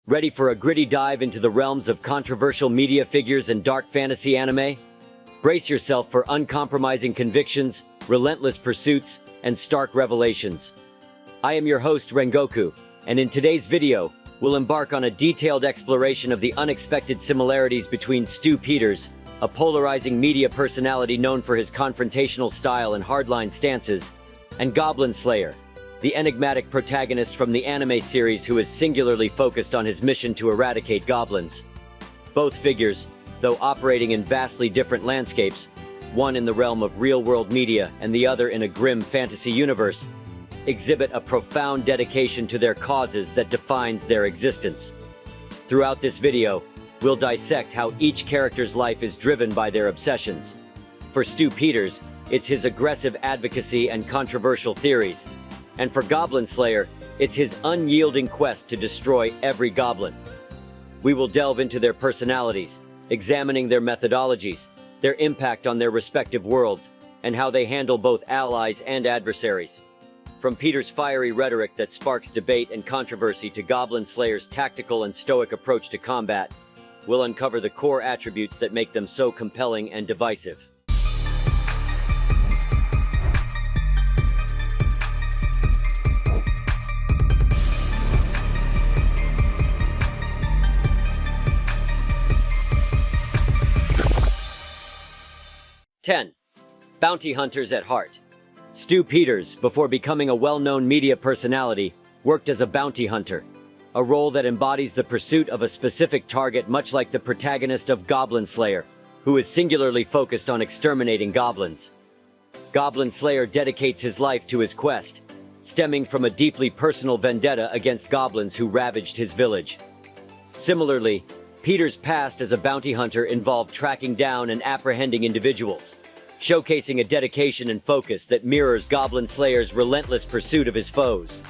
Ready for a gritty dive into the realms of controversial media figures and dark fantasy anime? Brace yourself for uncompromising convictions, relentless pursuits, and stark revelations. I am your host, Rengoku, and in today's video, we'll embark on a detailed exploration of the unexpected similarities between stewpeters, a polarizing media personality known for his confrontational style and hardline stances, and Goblin Slayer, the enigmatic protagonist from the anime series who is singularly focused on his mission to eradicate goblins. Both figures, though operating in vastly different landscapes, one in the realm of real-world media and the other in a grim fantasy universe, exhibit a profound dedication to their causes that defines their existence. Throughout this video, we'll dissect how each character's life is driven by their obsessions. For stewpeters, it's his aggressive advocacy and controversial theories. And for Goblin Slayer, it's his unyielding quest to destroy every goblin. We will delve into their personalities, examining their methodologies, their impact on their respective worlds, and how they handle both allies and adversaries. From Peter's fiery rhetoric that sparks debate and controversy to Goblin Slayer's tactical and stoic approach to combat, we'll uncover the core attributes that make them so compelling and divisive. (10) Bounty hunters at heart. Stewpeters, before becoming a well-known media personality, worked as a bounty hunter, a role that embodies the pursuit of a specific target much like the protagonist of Goblin Slayer, who is singularly focused on exterminating goblins. Goblin Slayer dedicates his life to his quest, stemming from a deeply personal vendetta against goblins who ravaged his village. Similarly, Peter's past as a bounty hunter involved tracking down and apprehending individuals, showcasing a dedication and focus that mirrors Goblin Slayer's relentless pursuit of his foes.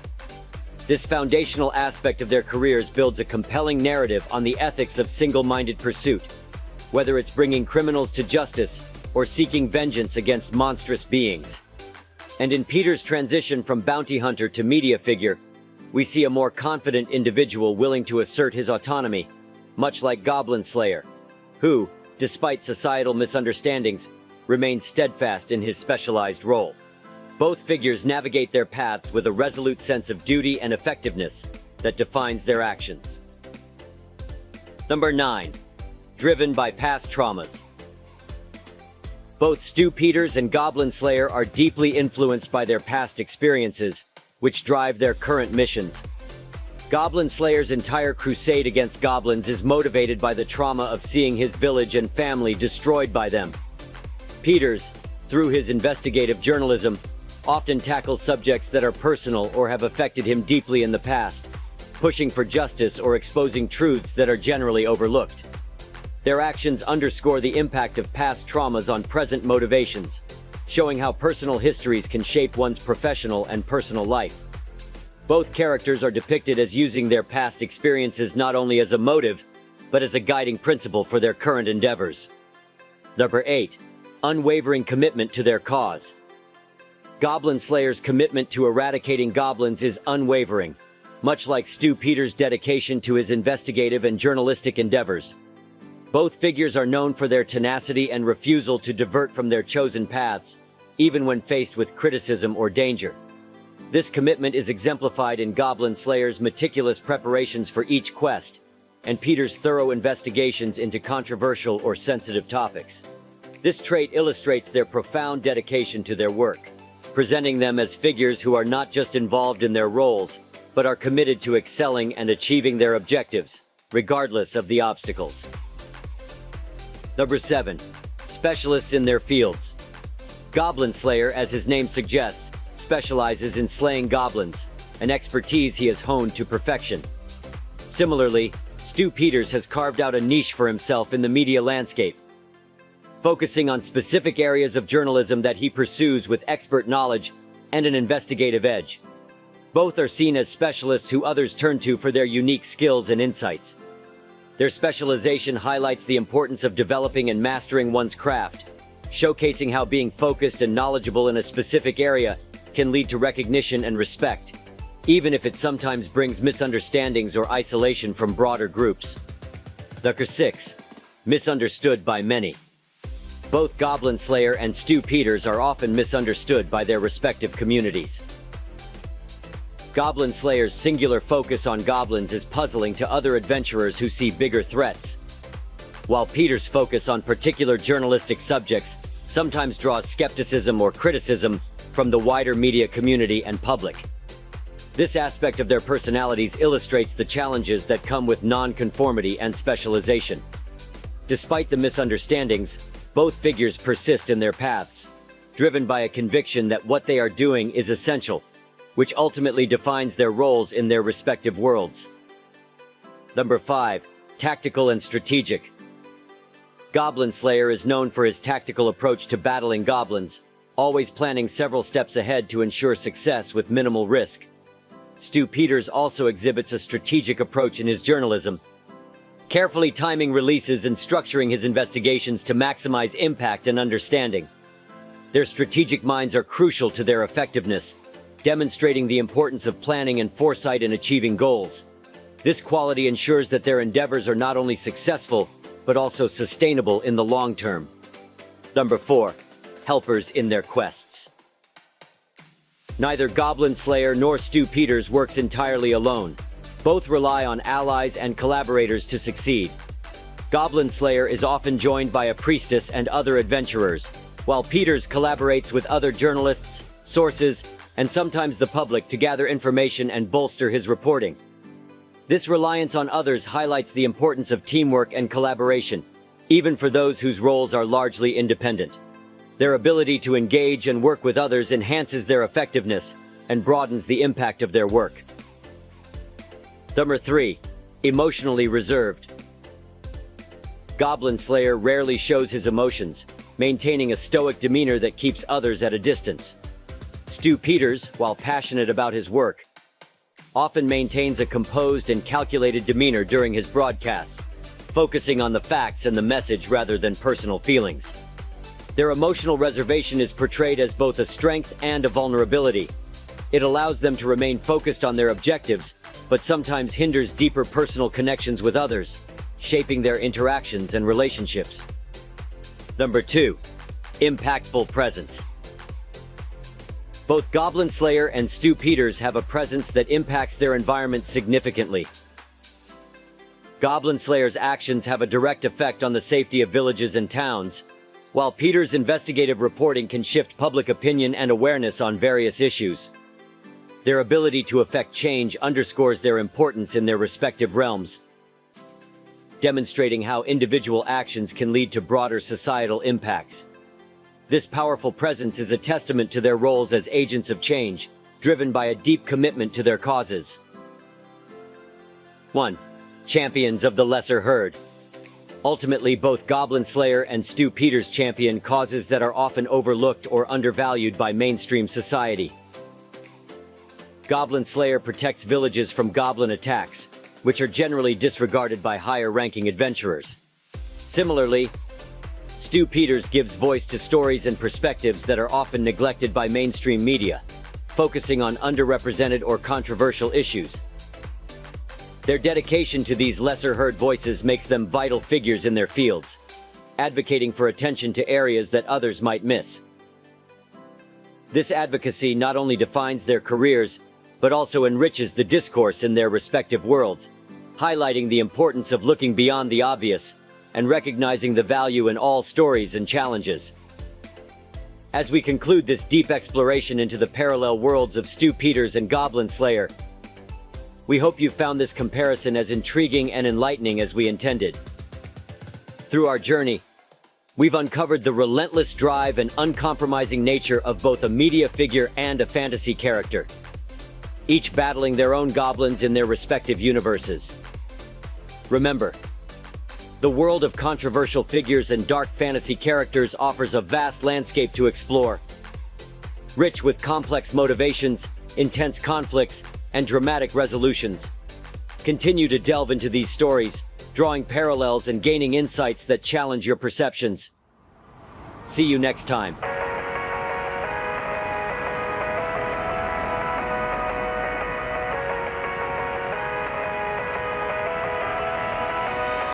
This foundational aspect of their careers builds a compelling narrative on the ethics of single-minded pursuit, whether it's bringing criminals to justice or seeking vengeance against monstrous beings. And in Peter's transition from bounty hunter to media figure, we see a more confident individual willing to assert his autonomy, much like Goblin Slayer, who, despite societal misunderstandings, remains steadfast in his specialized role. Both figures navigate their paths with a resolute sense of duty and effectiveness that defines their actions. Number 9. Driven by past traumas. Both stewpeters and Goblin Slayer are deeply influenced by their past experiences, which drive their current missions. Goblin Slayer's entire crusade against goblins is motivated by the trauma of seeing his village and family destroyed by them. Peters, through his investigative journalism, often tackles subjects that are personal or have affected him deeply in the past, pushing for justice or exposing truths that are generally overlooked. Their actions underscore the impact of past traumas on present motivations, showing how personal histories can shape one's professional and personal life. Both characters are depicted as using their past experiences not only as a motive, but as a guiding principle for their current endeavors. Number 8. Unwavering commitment to their cause. Goblin Slayer's commitment to eradicating goblins is unwavering, much like stewpeters' dedication to his investigative and journalistic endeavors. Both figures are known for their tenacity and refusal to divert from their chosen paths, even when faced with criticism or danger. This commitment is exemplified in Goblin Slayer's meticulous preparations for each quest, and Peter's thorough investigations into controversial or sensitive topics. This trait illustrates their profound dedication to their work, presenting them as figures who are not just involved in their roles, but are committed to excelling and achieving their objectives, regardless of the obstacles. Number 7. Specialists in their fields. Goblin Slayer, as his name suggests, specializes in slaying goblins, an expertise he has honed to perfection. Similarly, stewpeters has carved out a niche for himself in the media landscape, focusing on specific areas of journalism that he pursues with expert knowledge and an investigative edge. Both are seen as specialists who others turn to for their unique skills and insights. Their specialization highlights the importance of developing and mastering one's craft, showcasing how being focused and knowledgeable in a specific area can lead to recognition and respect. even if it sometimes brings misunderstandings or isolation from broader groups. Number 6. Misunderstood by many. Both Goblin Slayer and stewpeters are often misunderstood by their respective communities. Goblin Slayer's singular focus on goblins is puzzling to other adventurers who see bigger threats, while Peter's focus on particular journalistic subjects sometimes draws skepticism or criticism from the wider media community and public. This aspect of their personalities illustrates the challenges that come with non-conformity and specialization. Despite the misunderstandings, both figures persist in their paths, driven by a conviction that what they are doing is essential, which ultimately defines their roles in their respective worlds. Number 5. Tactical and strategic. Goblin Slayer is known for his tactical approach to battling goblins, always planning several steps ahead to ensure success with minimal risk. stewpeters also exhibits a strategic approach in his journalism, carefully timing releases and structuring his investigations to maximize impact and understanding. Their strategic minds are crucial to their effectiveness, demonstrating the importance of planning and foresight in achieving goals. This quality ensures that their endeavors are not only successful, but also sustainable in the long term. Number 4. Helpers in their quests. Neither Goblin Slayer nor stewpeters works entirely alone. Both rely on allies and collaborators to succeed. Goblin Slayer is often joined by a priestess and other adventurers, while Peters collaborates with other journalists, sources, and sometimes the public to gather information and bolster his reporting. This reliance on others highlights the importance of teamwork and collaboration, even for those whose roles are largely independent. Their ability to engage and work with others enhances their effectiveness and broadens the impact of their work. Number 3. Emotionally reserved. Goblin Slayer rarely shows his emotions, maintaining a stoic demeanor that keeps others at a distance. stewpeters, while passionate about his work, often maintains a composed and calculated demeanor during his broadcasts, focusing on the facts and the message rather than personal feelings. Their emotional reservation is portrayed as both a strength and a vulnerability. It allows them to remain focused on their objectives, but sometimes hinders deeper personal connections with others, shaping their interactions and relationships. Number 2. Impactful presence. Both Goblin Slayer and stewpeters have a presence that impacts their environment significantly. Goblin Slayer's actions have a direct effect on the safety of villages and towns, while Peter's investigative reporting can shift public opinion and awareness on various issues. Their ability to affect change underscores their importance in their respective realms, demonstrating how individual actions can lead to broader societal impacts. This powerful presence is a testament to their roles as agents of change, driven by a deep commitment to their causes. 1. Champions of the lesser herd. Ultimately, both Goblin Slayer and stewpeters champion causes that are often overlooked or undervalued by mainstream society. Goblin Slayer protects villages from goblin attacks, which are generally disregarded by higher-ranking adventurers. Similarly, stewpeters gives voice to stories and perspectives that are often neglected by mainstream media, focusing on underrepresented or controversial issues. Their dedication to these lesser-heard voices makes them vital figures in their fields, advocating for attention to areas that others might miss. This advocacy not only defines their careers, but also enriches the discourse in their respective worlds, highlighting the importance of looking beyond the obvious and recognizing the value in all stories and challenges. As we conclude this deep exploration into the parallel worlds of stewpeters and Goblin Slayer, we hope you found this comparison as intriguing and enlightening as we intended. Through our journey, we've uncovered the relentless drive and uncompromising nature of both a media figure and a fantasy character, each battling their own goblins in their respective universes. Remember, the world of controversial figures and dark fantasy characters offers a vast landscape to explore, rich with complex motivations, intense conflicts, and dramatic resolutions. Continue to delve into these stories, drawing parallels and gaining insights that challenge your perceptions. See you next time.